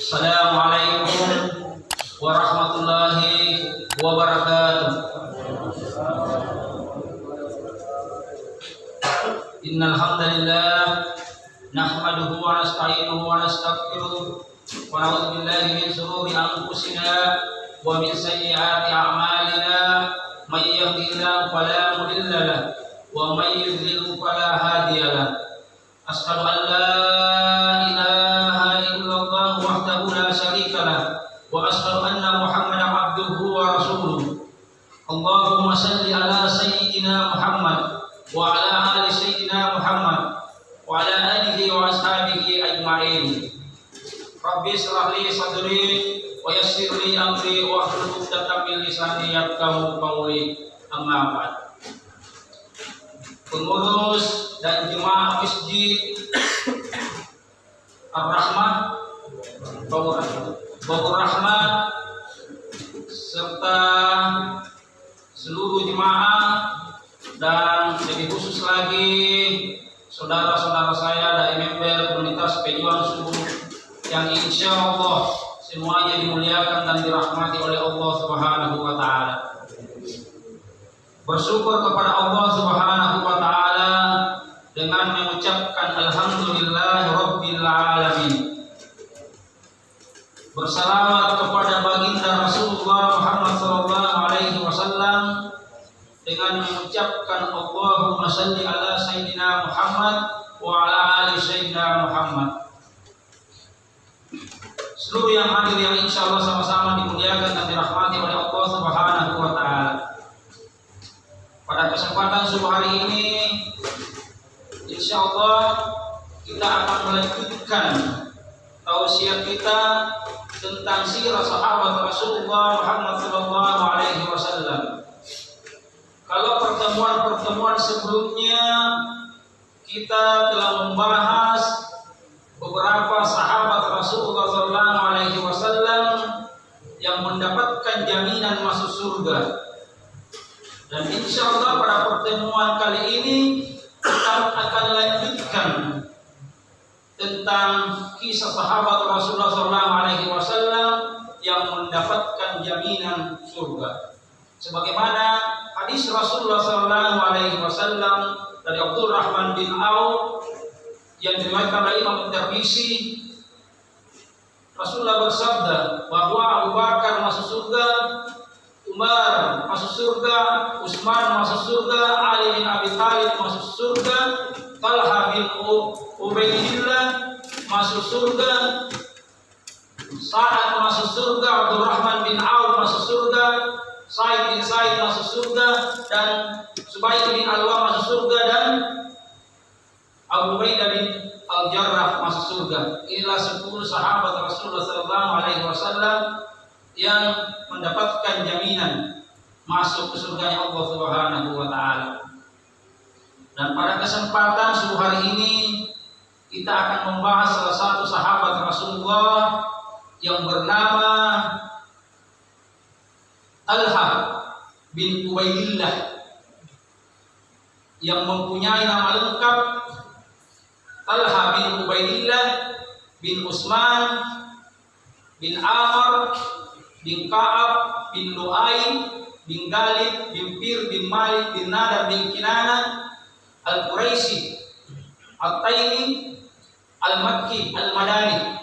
Assalamualaikum warahmatullahi wabarakatuh. Innal hamdalillah nahmaduhu wa nasta'inuhu wa nastaghfiruh wa na'udzu billahi min shururi anfusina wa min sayyiati a'malina. May yahdihillahu fala mudilla lahu wa may yudlil fala hadiya lahu. Asyhadu an la ilaha illallah wahdahu la syarika lahu wa asyhadu anna Muhammadan abduhu wa rasuluh. Allahumma shalli ala sayyidina Muhammad wa ala ali sayyidina Muhammad wa ala alihi wa ashabihi ajma'in. Rabbi shrah li sadri wa yassir li amri wa hlul 'uqdatam min lisani yafqahu qawli. Amma ba'd. Pengurus dan jemaah Masjid Ar-Rahmah Bogor Rahmat serta seluruh jemaah dan lebih khusus lagi saudara-saudara saya dari member komunitas pejuang subuh yang insya Allah semuanya dimuliakan dan dirahmati oleh Allah Subhanahu wa Ta'ala. Bersyukur kepada Allah Subhanahu wa Ta'ala dengan mengucapkan alhamdulillahirabbil alamin. Bersalawat kepada baginda Rasulullah Muhammad sallallahu alaihi wasallam dengan mengucapkan Allahumma shalli ala sayyidina Muhammad wa ala ali sayyidina Muhammad. Seluruh yang hadir yang insyaallah sama-sama dimuliakan dan dirahmati oleh Allah Subhanahu wa Ta'ala. Pada kesempatan subuh hari ini insyaallah kita akan melanjutkan tausiah kita tentang sirah sahabat Rasulullah Muhammad sallallahu alaihi wasallam. Kalau pertemuan-pertemuan sebelumnya kita telah membahas beberapa sahabat Rasulullah sallallahu alaihi wasallam yang mendapatkan jaminan masuk surga. Dan insya Allah pada pertemuan kali ini kita akan lanjutkan tentang kisah sahabat Rasulullah SAW yang mendapatkan jaminan surga. Sebagaimana hadis Rasulullah SAW dari Abdurrahman bin Auf yang diriwayatkan oleh Imam Tirmizi, Rasulullah bersabda bahwa Abu Bakar masuk surga, Umar masuk surga, Utsman masuk surga, Ali bin Abi Thalib masuk surga, Talha bin Ubaidillah masuk surga, Sa'ad masuk surga, Abdurrahman bin Auf masuk surga, Sa'id bin Sa'id masuk surga, dan Subayd bin Alwa masuk surga, dan Abu Ubaidah bin Al-Jarrah masuk surga. Inilah 10 sahabat Rasulullah SAW yang mendapatkan jaminan masuk ke surganya Allah Subhanahu wa Ta'ala. Dan pada kesempatan subuh hari ini kita akan membahas salah satu sahabat Rasulullah yang bernama Talha bin Ubaidillah, yang mempunyai nama lengkap Talha bin Ubaidillah bin Utsman bin Amr bin Ka'ab bin Lu'ay bin Galib bin Fir bin Malik bin Nadar bin Kinana Al-Quraisy Al-Taimi Al-Makki Al-Madani.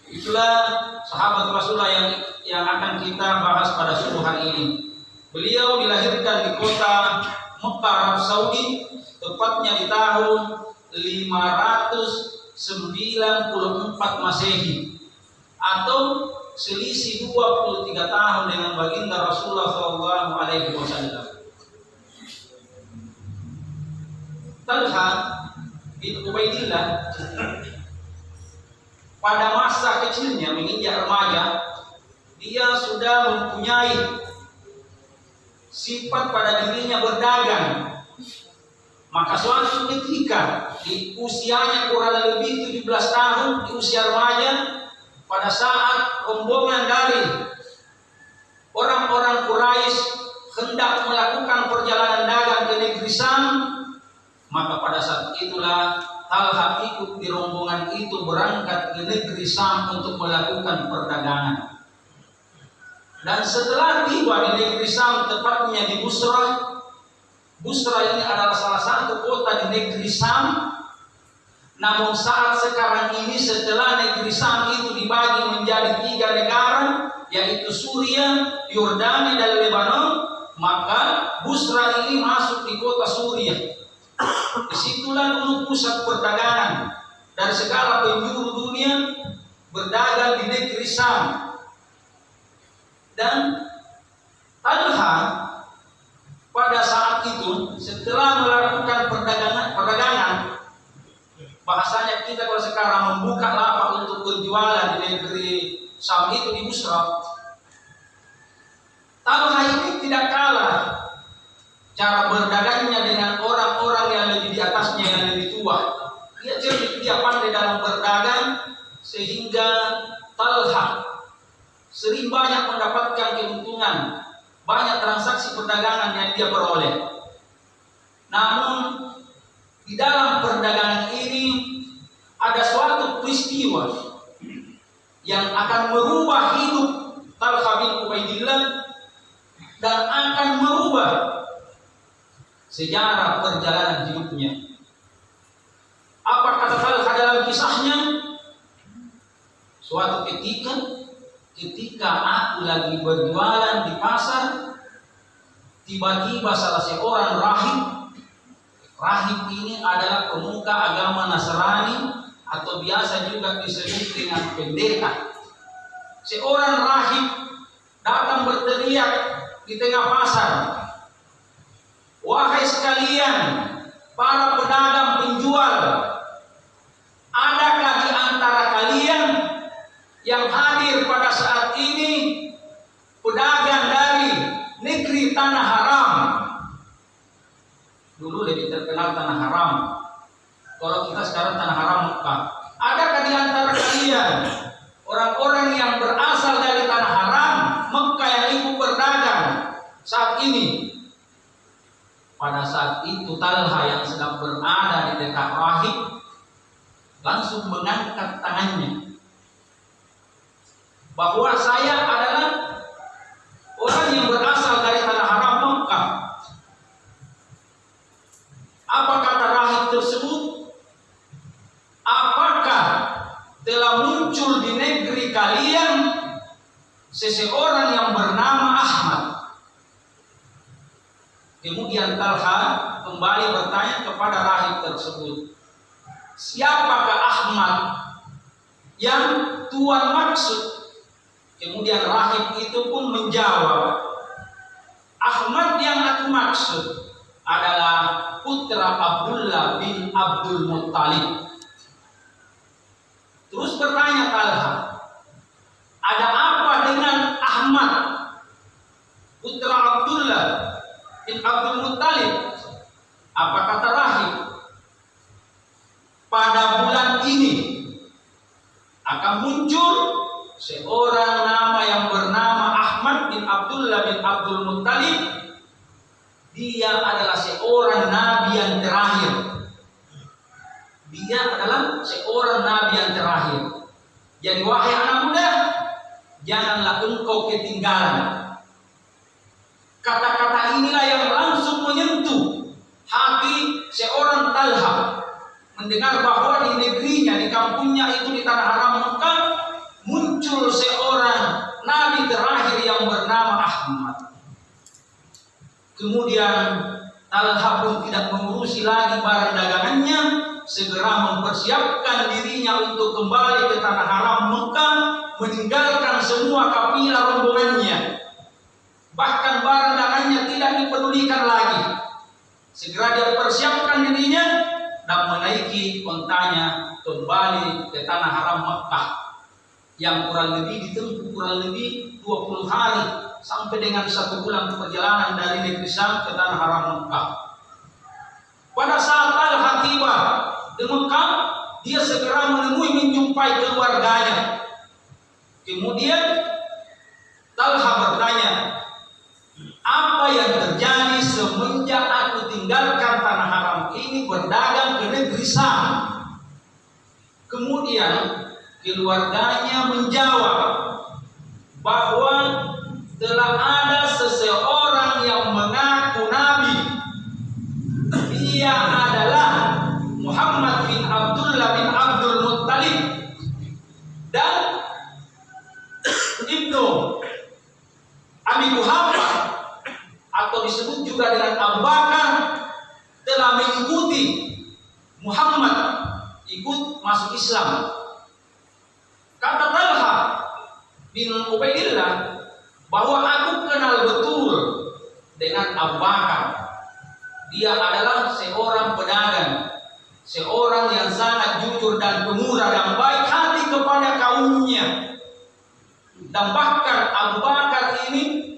Itulah sahabat Rasulullah yang akan kita bahas pada subuh hari ini. Beliau dilahirkan di kota Mekah, Arab Saudi, tepatnya di tahun 594 Masehi, atau selisih 23 tahun dengan baginda Rasulullah sallallahu alaihi wasallam. Talha bin Ubaidillah pada masa kecilnya menginjak remaja, dia sudah mempunyai sifat pada dirinya berdagang. Maka suatu ketika di usianya kurang lebih 17 tahun, di usia remaja, pada saat rombongan dari orang-orang Quraisy hendak melakukan perjalanan dagang ke negeri Syam, maka pada saat itulah Talha ikut di rombongan itu berangkat ke negeri Syam untuk melakukan perdagangan. Dan setelah tiba di negeri Syam, tepatnya di Busra. Busra ini adalah salah satu kota di negeri Syam. Namun saat sekarang ini setelah negeri Syam itu dibagi menjadi 3 negara, yaitu Suriah, Yordania, dan Lebanon, maka Busra ini masuk di kota Suriah. Disitulah dulu pusat perdagangan dari segala penjuru dunia berdagang di negeri Syam. Dan Talha pada saat itu setelah melakukan perdagangan, bahasanya kita kalau sekarang membuka lapak untuk berjualan di negeri Syam itu di Busra, Talha ini tidak kalah cara berdagangnya dengan orang-orang yang lebih di atasnya, yang lebih tua. Dia cerdik, dia pandai dalam berdagang, sehingga Talha sering banyak mendapatkan keuntungan, banyak transaksi perdagangan yang dia peroleh. Namun di dalam perdagangan ini ada suatu peristiwa yang akan merubah hidup Talha bin Ubaidillah dan akan merubah sejarah perjalanan hidupnya. Apa kata Talha dalam kisahnya? Suatu ketika aku lagi berjualan di pasar, tiba-tiba salah seorang rahib. Rahib ini adalah pemuka agama Nasrani atau biasa juga disebut dengan pendeta. Seorang rahib datang berteriak di tengah pasar, "Wahai sekalian, para pedagang penjual, adakah di antara kalian yang hadir pada saat ini pedagang dari negeri Tanah Haram?" Dulu lebih terkenal Tanah Haram. Kalau kita sekarang Tanah Haram Mekah. Adakah di antara kalian orang-orang yang berasal dari Tanah Haram Mekah yang ikut berdagang saat ini? Pada saat itu Talha yang sedang berada di dekat rahib langsung mengangkat tangannya bahwa saya adalah orang yang berasal dari Tanah Haram Mekah. Apa kata rahib tersebut? Apakah telah muncul di negeri kalian seseorang yang bernama Ahmad? Kemudian Talha kembali bertanya kepada rahib tersebut, siapakah Ahmad yang Tuhan maksud? Kemudian rahib itu pun menjawab, Ahmad yang aku maksud adalah putra Abdullah bin Abdul Muttalib. Terus bertanya Talha, ada apa dengan Ahmad putra Abdullah bin Abdul Muttalib? Apa kata rahib? Pada bulan ini akan muncul seorang nama yang bernama Ahmad bin Abdullah bin Abdul Muttalib. Dia adalah seorang nabi yang terakhir. Dia adalah seorang nabi yang terakhir. Jadi wahai anak muda, janganlah engkau ketinggalan. Kata-kata inilah yang langsung menyentuh hati seorang Talha. Mendengar bahwa di negerinya, di kampungnya itu di Tanah Haram Mekah, muncul seorang nabi terakhir yang bernama Ahmad. Kemudian Talha pun tidak mengurusi lagi barang dagangannya, segera mempersiapkan dirinya untuk kembali ke Tanah Haram Mekah, meninggalkan semua kafilah rombongannya. Bahkan barang dagangannya tidak dipedulikan lagi. Segera dia persiapkan dirinya dan menaiki ontanya kembali ke Tanah Haram Mekah, yang kurang lebih ditempuh kurang lebih 20 hari sampai dengan 1 bulan perjalanan dari negeri Syam ke Tanah Haram Mekah. Pada saat Talha tiba di Mekah, dia segera menjumpai keluarganya. Kemudian Talha bertanya, apa yang terjadi semenjak aku tinggalkan Tanah Haram ini berdagang ke negeri Syam? keluarganya menjawab bahwa telah ada seseorang yang mengaku nabi. Dia adalah Muhammad bin Abdullah bin Abdul Muttalib, dan Ibnu Abi Quhafa atau disebut juga dengan Abu Bakar telah mengikuti Muhammad, ikut masuk Islam. Kata Talha bin Ubaidillah bahwa aku kenal betul dengan Abu Bakar. Dia adalah seorang pedagang, seorang yang sangat jujur dan pemurah dan baik hati kepada kaumnya. Dan bahkan Abu Bakar ini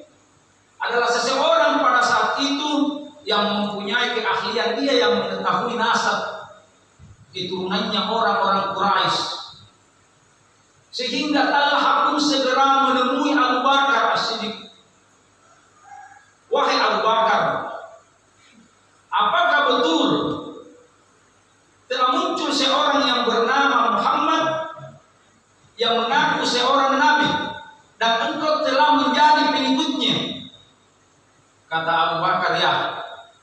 adalah seseorang pada saat itu yang mempunyai keahlian, dia yang mengetahui nasab keturunannya orang-orang Quraisy. Sehingga Talha pun segera menemui Abu Bakar As-Siddiq. Wahai Abu Bakar, apakah betul telah muncul seorang yang bernama Muhammad yang mengaku seorang nabi dan engkau telah menjadi pengikutnya? Kata Abu Bakar, ya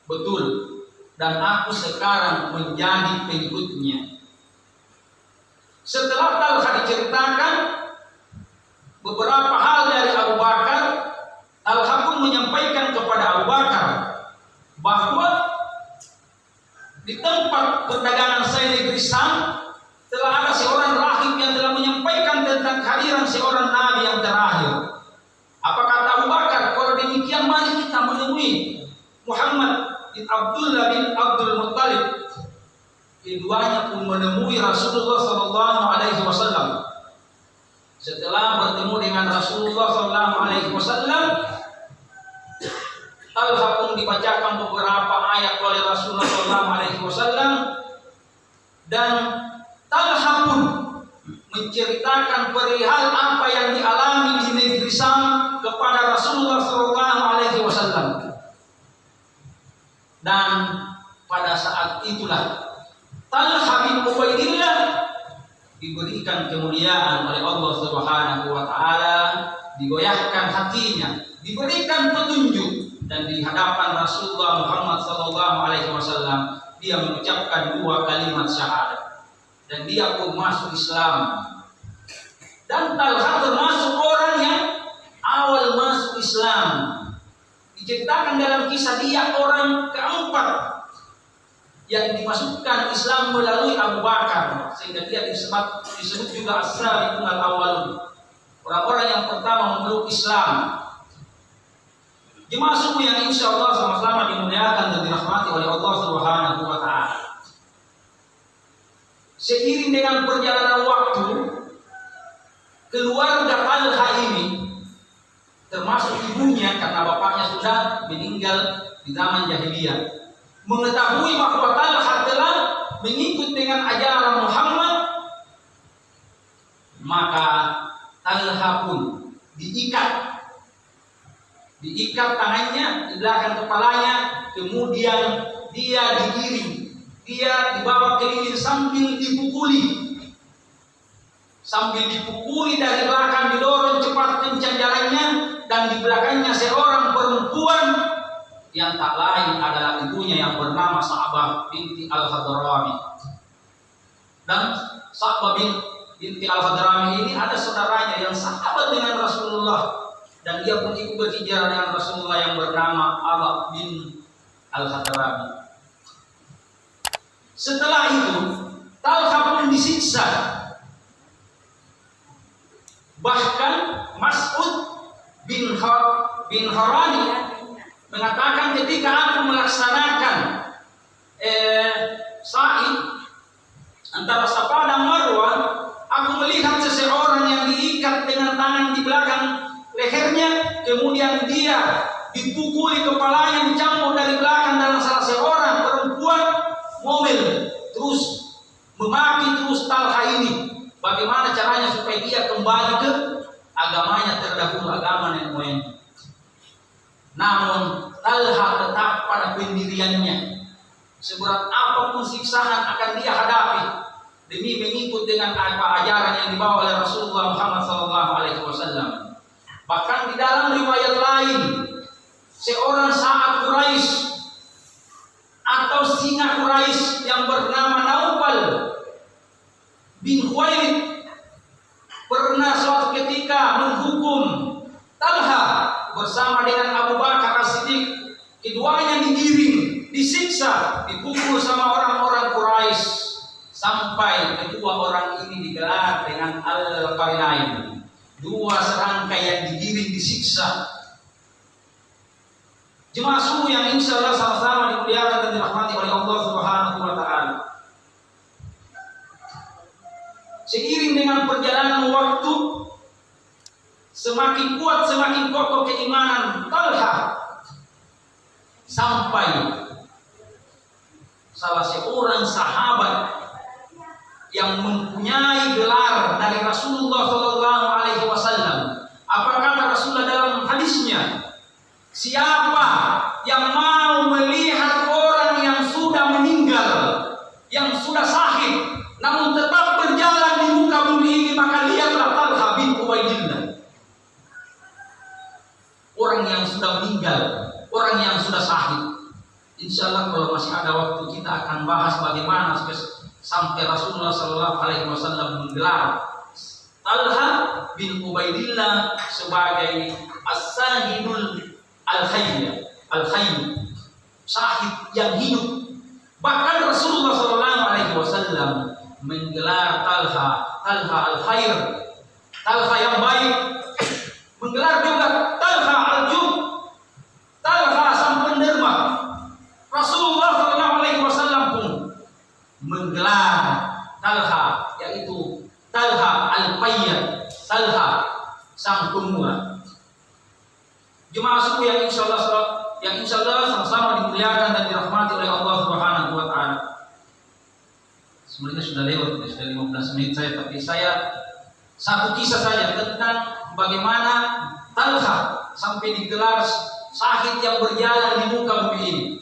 betul, dan aku sekarang menjadi pengikutnya. Setelah Talha diceritakan beberapa hal dari Abu Bakar, Talha pun menyampaikan kepada Abu Bakar bahwa di tempat perdagangan saya negeri Sam telah ada seorang rahib yang telah menyampaikan tentang kehadiran seorang nabi yang terakhir. Apa kata Abu Bakar? Kalau demikian mari kita menemui Muhammad bin Abdullah bin Abdul Muttalib. Keduanya pun menemui Rasulullah SAW. Setelah bertemu dengan Rasulullah SAW, Talha pun dibacakan beberapa ayat oleh Rasulullah SAW, dan Talha pun menceritakan perihal apa yang dialami di negeri Sam kepada Rasulullah SAW. Dan pada saat itulah Talha bin Ubaidillah diberikan kemuliaan oleh Allah Subhanahu wa taala, digoyahkan hatinya, diberikan petunjuk, dan di hadapan Rasulullah Muhammad SAW dia mengucapkan 2 kalimat syahadat dan dia pun masuk Islam. Dan Talha termasuk orang yang awal masuk Islam. Diceritakan dalam kisah dia orang keempat yang dimasukkan Islam melalui Abu Bakar, sehingga dia disebut juga as-sabiqun al-awwalun, orang-orang yang pertama memeluk Islam. Jemaah subuh yang insya Allah sama-sama dimuliakan dan dirahmati oleh Allah Subhanahu wa taala. Seiring dengan perjalanan waktu, keluarga Talha ini termasuk ibunya, karena bapaknya sudah meninggal di zaman jahiliyah, mengetahui bahwa Talha telah mengikut dengan ajaran Muhammad, maka Talha pun diikat tangannya di belakang kepalanya, kemudian dia digiring, dia dibawa keliling sambil dipukuli dari belakang, didorong cepat kencang jalannya, dan di belakangnya seorang perempuan yang tak lain adalah ibunya yang bernama Sa'bah binti Al-Hadrami. Dan Sa'bah binti Al-Hadrami ini ada saudaranya yang sahabat dengan Rasulullah, dan dia pun ikut berhijrah dengan Rasulullah yang bernama Abah bin Al-Hadrami. Setelah itu Talha pun disiksa. Bahkan Mas'ud bin Harani mengatakan, ketika aku melaksanakan sa'i antara Safa dan Marwah, aku melihat seseorang yang diikat dengan tangan di belakang lehernya, kemudian dia dipukuli kepalanya, dicambuk dari belakang, dan salah seorang perempuan ngomel terus, memaki terus Talha ini, bagaimana caranya supaya dia kembali ke agamanya terdahulu, agama nenek moyangnya. Namun Talha tetap pada pendiriannya. Seberat apapun siksaan akan dia hadapi demi mengikut dengan dengan apa ajaran yang dibawa oleh Rasulullah Muhammad SAW. Bahkan di dalam riwayat lain, seorang Sa'ad Quraisy atau singa Quraisy yang bernama Naufal bin Khuwailid pernah suatu ketika menghukum Talha bersama dengan Abu Bakar As-Siddiq. Keduanya digiring, disiksa, dipukul sama orang-orang Quraisy sampai kedua orang ini digelar dengan Al-Qarinain, dua serangkai yang digiring disiksa. Jemaah subuh yang insya Allah sama-sama dimuliakan dan dirahmati oleh Allah Subhanahu wa Ta'ala. Seiring dengan perjalanan waktu, semakin kuat, semakin kokoh keimanan Talha, sampai salah seorang sahabat yang mempunyai gelar dari Rasulullah SAW. Apa kata Rasulullah dalam hadisnya? Siapa yang mau melihat orang yang sudah meninggal, yang sudah sahih, namun tetap berjalan di muka bumi ini, maka lihatlah Talha bin Ubaidillah. Orang yang sudah meninggal, orang yang sudah sahih. Insya Allah kalau masih ada waktu kita akan bahas bagaimana sampai Rasulullah SAW menggelar Talha bin Ubaidillah sebagai as-sahidul al-hayy, sahid yang hidup. Bahkan Rasulullah SAW menggelar Talha al-khair, Talha yang baik, menggelar juga Talha al-jub, Talha sang penderma. Rasulullah SAW pun menggelar Talha, yaitu Talha al-Qayyad, Talha sang pemurah. Jemaah suku yang insya Allah sama-sama dimuliakan dan dirahmati oleh Allah Subhanahu wa Ta'ala. Sebenarnya sudah lewat, sudah 15 menit tapi saya satu kisah saja tentang bagaimana Talha sampai digelar sahid yang berjalan di muka bumi ini.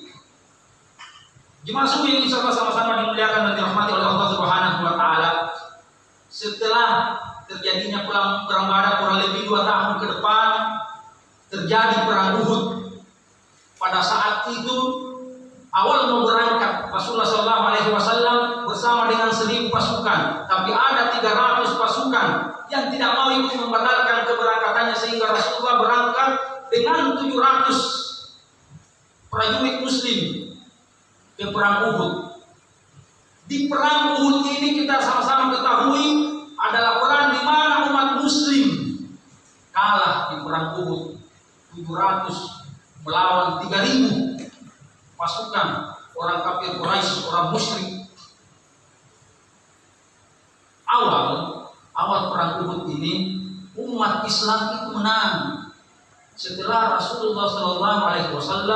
Jemaah suku yang insya Allah sama-sama dimuliakan dan dirahmati oleh Allah Subhanahu wa Ta'ala. Setelah terjadinya perang Badar kurang lebih 2 tahun ke depan, terjadi perang Uhud. Pada saat itu awal mau berangkat Rasulullah SAW bersama dengan 1000 pasukan, tapi ada 300 pasukan yang tidak mau ikut membatalkan keberangkatannya, sehingga Rasulullah berangkat dengan 700 prajurit Muslim ke perang Uhud. Di perang Uhud ini kita sama-sama ketahui adalah perang di mana umat Muslim kalah di perang Uhud. 700 melawan 3000 pasukan orang kafir Quraisy, orang musyrik. Awal perang Uhud ini umat Islam itu menang setelah Rasulullah SAW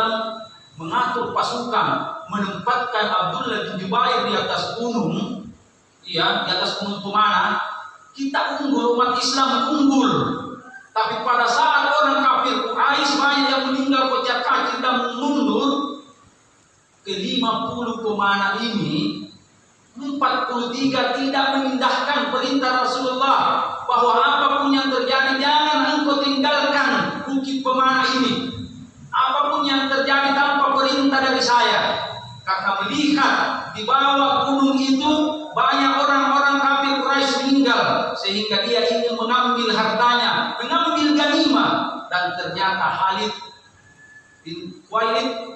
mengatur pasukan, menempatkan Abdullah bin Jubair di atas gunung, di atas gunung Tumana. Kita unggul, umat Islam unggul. Tapi pada saat orang kafir Quraisy banyak yang meninggal kocar kacir dan mundur, ke 50 pemana ini 43 tidak mengindahkan perintah Rasulullah bahwa apapun yang terjadi jangan engkau tinggalkan bukit pemana ini, apapun yang terjadi tanpa perintah dari saya. Karena melihat di bawah gunung itu banyak orang-orang kafir Quraisy meninggal, sehingga dia ingin mengambil hartanya, mengambil ganimah. Dan ternyata Khalid bin Walid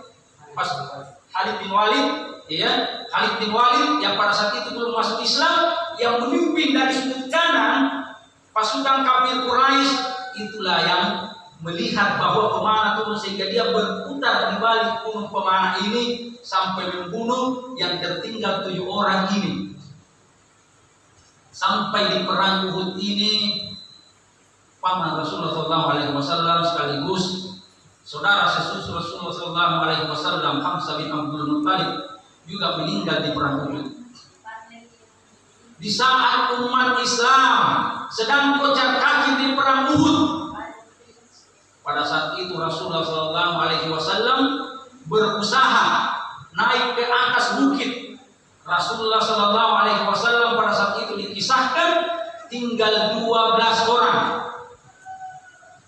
yang pada saat itu belum masuk Islam, yang memimpin dari sudut kanan pasukan kafir Quraisy, itulah yang melihat bahwa pemana turun, sehingga dia berputar di balik gunung pemana ini sampai membunuh yang tertinggal 7 orang ini. Sampai di perang Uhud ini, paman Rasulullah SAW sekaligus saudara sesusu Rasulullah SAW, Hamzah bin Abdul Muttalib, juga meninggal di perang Uhud. Di saat umat Islam sedang kocar kacir di perang Uhud, pada saat itu Rasulullah SAW berusaha naik ke atas bukit. Rasulullah SAW pada saat itu Dipisahkan tinggal 12 orang.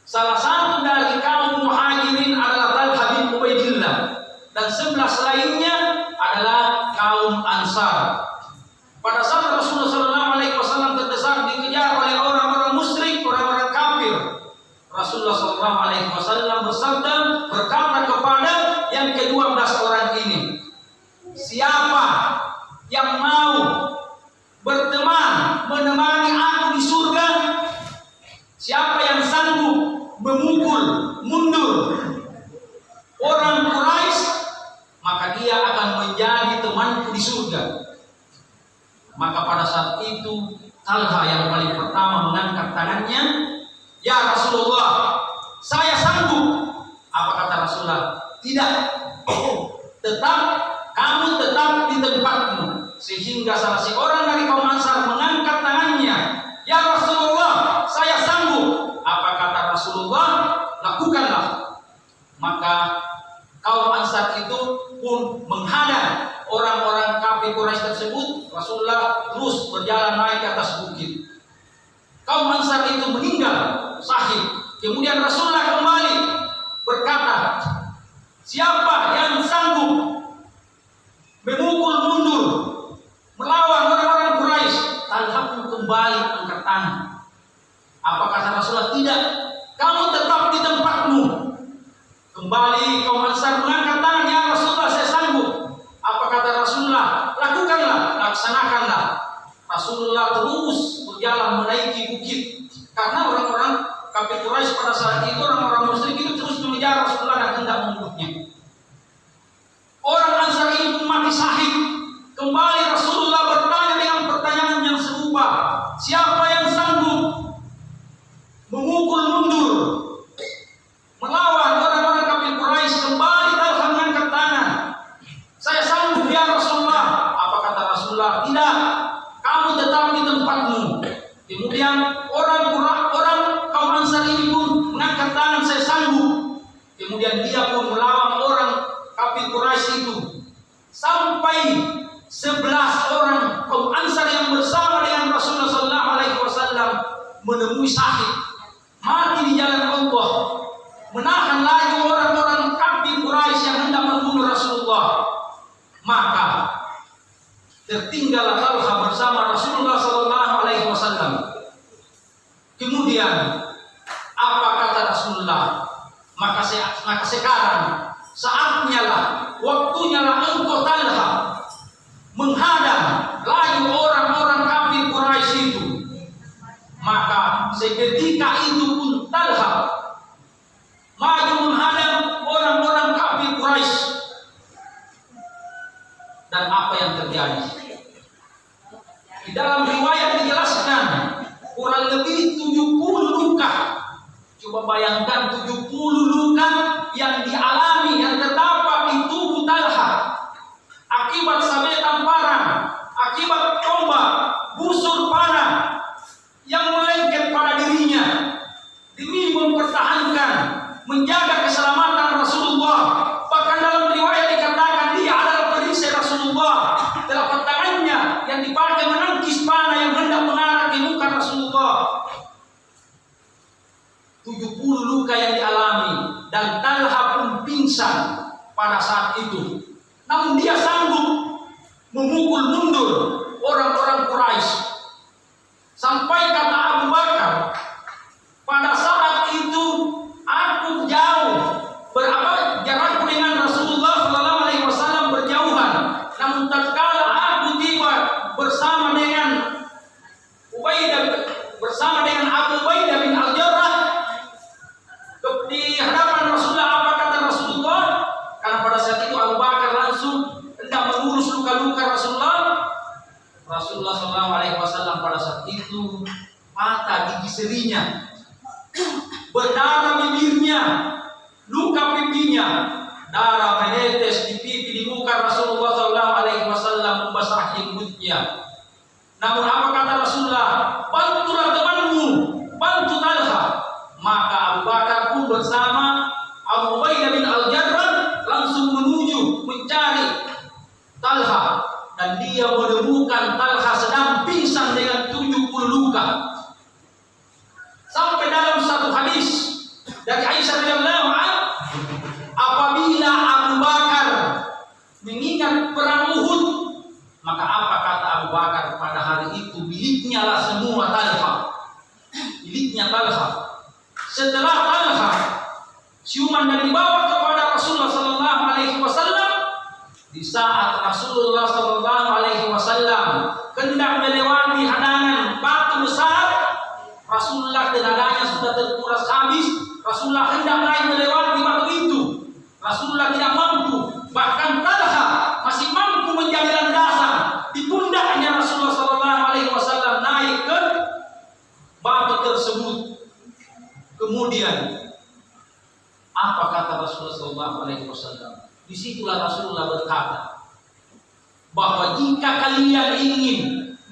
Salah satu dari kaum Muhajirin adalah Talha bin Ubaidillah dan 11 lainnya adalah kaum Ansar. Pada saat Rasulullah SAW terdesak dikejar oleh orang-orang musyrik, orang-orang kafir, Rasulullah SAW berkata kepada yang ke-12 orang ini, siapa yang mau berteman menemani aku di surga, siapa yang sanggup memukul mundur orang Quraisy, maka dia akan menjadi temanku di surga. Maka pada saat itu Talha yang paling pertama mengangkat tangannya, ya Rasulullah, saya sanggup. Apa kata Rasulullah? Tidak. Kamu tetap di tempatmu. Sehingga salah seorang dari kaum Ansar mengangkat tangannya, ya Rasulullah, saya sanggup. Apa kata Rasulullah? Lakukanlah. Maka kaum Ansar itu pun menghadang orang-orang kafir Quraisy tersebut. Rasulullah terus berjalan naik ke atas bukit. Kaum Ansar itu meninggal syahid. Kemudian Rasulullah kembali berkata, siapa yang sanggup memukul mundur melawan orang-orang Quraisy? Talha pun kembali angkat tangan. Apa kata Rasulullah? Tidak, kamu tetap di tempatmu. Kembali kaum Ansar mengangkat tangan, ya Rasulullah, saya sanggup. Apa kata Rasulullah? Lakukanlah, laksanakanlah. Rasulullah terus berjalan menaiki bukit. Karena orang-orang kafir Quraisy pada saat itu, orang-orang musyrik itu terus mengejar Rasulullah dan hendak membunuhnya. Orang Ansar ini mati syahid. Kembali Rasulullah bertanya dengan pertanyaan yang serupa, siapa yang sanggup memukul mundur melawan orang-orang kafir Quraisy? Kembali Talha mengangkat tangan, saya sanggup ya Rasulullah. Apa kata Rasulullah? Tidak, kamu tetap di tempatmu. Kemudian orang kaum Ansar ini pun mengangkat tangan, saya sanggup. Kemudian dia pun melawan orang kafir Quraisy itu sampai 11 orang kaum Ansar yang bersama dengan Rasulullah SAW menemui syahid, mati di jalan Allah, menahan lagi orang-orang kafir Quraisy yang hendak membunuh Rasulullah. Maka tertinggal Talha bersama Rasulullah SAW. Kemudian apa kata Rasulullah? Maka sekarang saatnya lah, waktunya lah engkau Talha menghadang lagi orang-orang kafir Quraisy itu. Maka seketika itu pun Talha maju menghadang orang-orang kafir Quraisy. Dan apa yang terjadi? Di dalam riwayat dijelaskan kurang lebih 70 luka. Coba bayangkan 70 luka yang dialami, yang terdapat di tubuh Talha akibat sabetan parang, akibat tombak, busur panah yang melengket pada dirinya demi mempertahankan, menjaga keselamatan Rasulullah. Bahkan dalam riwayat dikatakan dia adalah perisai Rasulullah. Telapak tangannya yang dipakai menangkis panah yang hendak mengarah ke muka Rasulullah. 70 luka yang dialami dan Talha pun pingsan pada saat itu. Namun dia sanggup memukul mundur orang-orang Quraisy. Sampai kata Abu Bakar, pada saat itu aku jauh, jarakku dengan Rasulullah SAW berjauhan. Namun tatkala aku tiba bersama dengan Abu Ubaidah bin Al-Jarrah di hadapan Rasulullah, apa kata Rasulullah? Karena pada saat itu Abu Bakar langsung hendak mengurus luka-luka Rasulullah. Rasulullah SAW pada saat itu mata gigi serinya, berdarah bibirnya, luka pipinya, darah menetes di pipi, di muka Rasulullah SAW membasahi jenggotnya. Namun apa kata Rasulullah? Bantulah temanmu, bantu Talha. Maka Abu Bakar pun bersama Abu Ubaidah bin Al-Jarrah langsung menuju mencari Talha, dan dia menemukan Talha sedang pingsan dengan 70 Abu Bakar pada hari itu miliknya lah semua Talha. Miliknya Talha. Setelah Talha siuman dan dibawa kepada Rasulullah sallallahu alaihi wasallam, di saat Rasulullah sallallahu alaihi wasallam hendak melewati hadangan batu besar, Rasulullah tenaganya sudah terkuras habis. Rasulullah hendak naik melewati batu itu, Rasulullah tidak mampu. Bahkan Talha masih mampu menjadi landasan di pundaknya Rasulullah sallallahu alaihi wasallam naik ke batu tersebut. Kemudian apa kata Rasulullah sallallahu alaihi wasallam? Disitulah Rasulullah berkata bahwa jika kalian ingin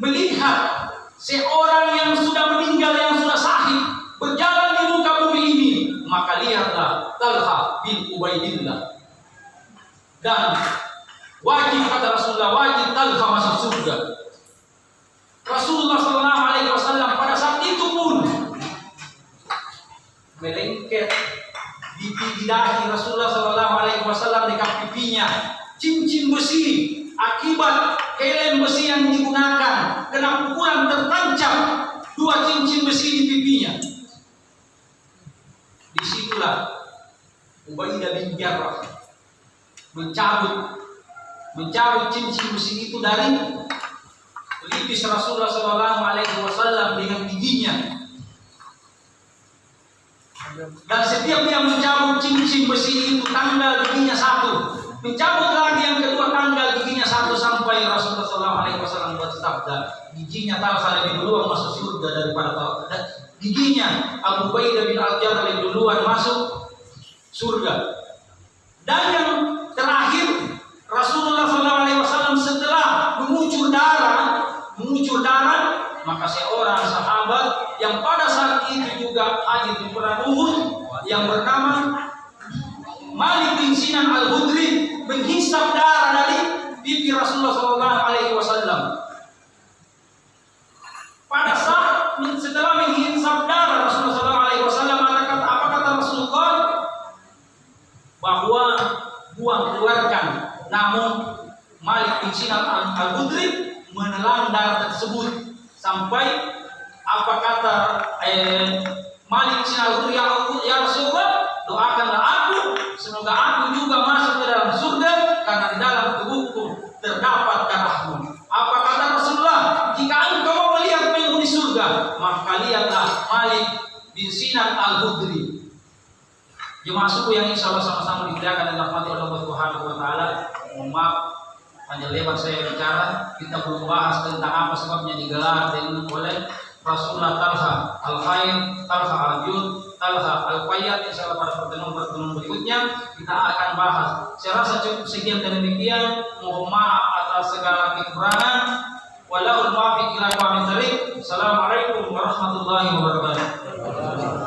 melihat seorang yang sudah meninggal, yang sudah sahih, berjalan di muka bumi ini, maka lihatlah Talha bin Ubaidillah. Dan wajib, kata Rasulullah, wajib Talha masuk surga. Rasulullah sallallahu alaihi wasallam pada saat itu pun melengket di dahi Rasulullah sallallahu alaihi wasallam, dekat pipinya cincin besi akibat helm besi yang digunakan, kena pukulan tertancap 2 cincin besi di pipinya. Disitulah Ubaidah bin Jarrah mencabut cincin besi itu dari pelipis Rasulullah sallallahu alaihi wasallam dengan giginya. Dan setiap dia mencabut cincin besi itu, tanggal giginya 1, mencabut lagi yang kedua, tanggal giginya 1, sampai Rasulullah sallallahu alaihi wasallam bersabda, giginya Talha lebih duluan masuk surga daripada giginya Abu Ubaidah bin Al-Jarrah lebih duluan masuk surga. Dan yang terakhir, Rasulullah sallallahu alaihi wasallam setelah mengucur darah, maka seorang sahabat yang pada saat itu juga hadir di perang Uhud, yang bernama Malik bin Sinan Al-Hudri, menghisap darah dari pipi Rasulullah sallallahu alaihi wasallam. Pada saat setelah menghisap darah Rasulullah sallallahu alaihi wasallam, apa kata Rasulullah? Bahwa buang, keluarkan. Namun Malik bin Sinan Al-Hudri menelan darah tersebut sampai apa kata Malik bin Sinan Al-Hudri, ya Rasulullah, doakanlah aku, semoga aku juga masuk ke dalam surga karena di dalam tubuhku terdapat darahmu. Apa kata Rasulullah? Jika engkau melihat penghuni surga, maka lihatlah Malik bin Sinan Al-Hudri. Jemaah suku yang insya Allah sama-sama dimuliakan dan dirahmati oleh Allah Subhanahu wa taala. Mohon maaf panjang lebar saya bicara, kita belum bahas tentang apa sebabnya digelar dengan oleh Rasulullah Talha Al-Khair, Talha Al-Jud, Talha Al-Qayyad. Insyaallah pada pertemuan berikutnya kita akan bahas. Saya rasa cukup sekian dan demikian. Mohon maaf atas segala kekurangan. Wallahul muwaffiq ila aqwamit thoriq. Assalamualaikum warahmatullahi wabarakatuh.